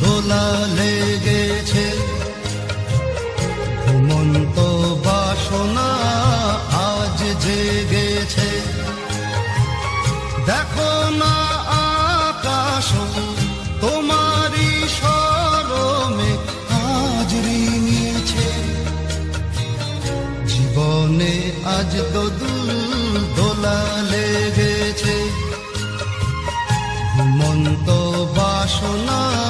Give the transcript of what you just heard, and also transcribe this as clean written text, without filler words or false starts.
দোলা লেগেছে, ঘুমন্ত বাসনা আজ জেগেছে। দেখো না আকাশ তোমারই শরমে আজ রিঙেছে, জীবনে আজ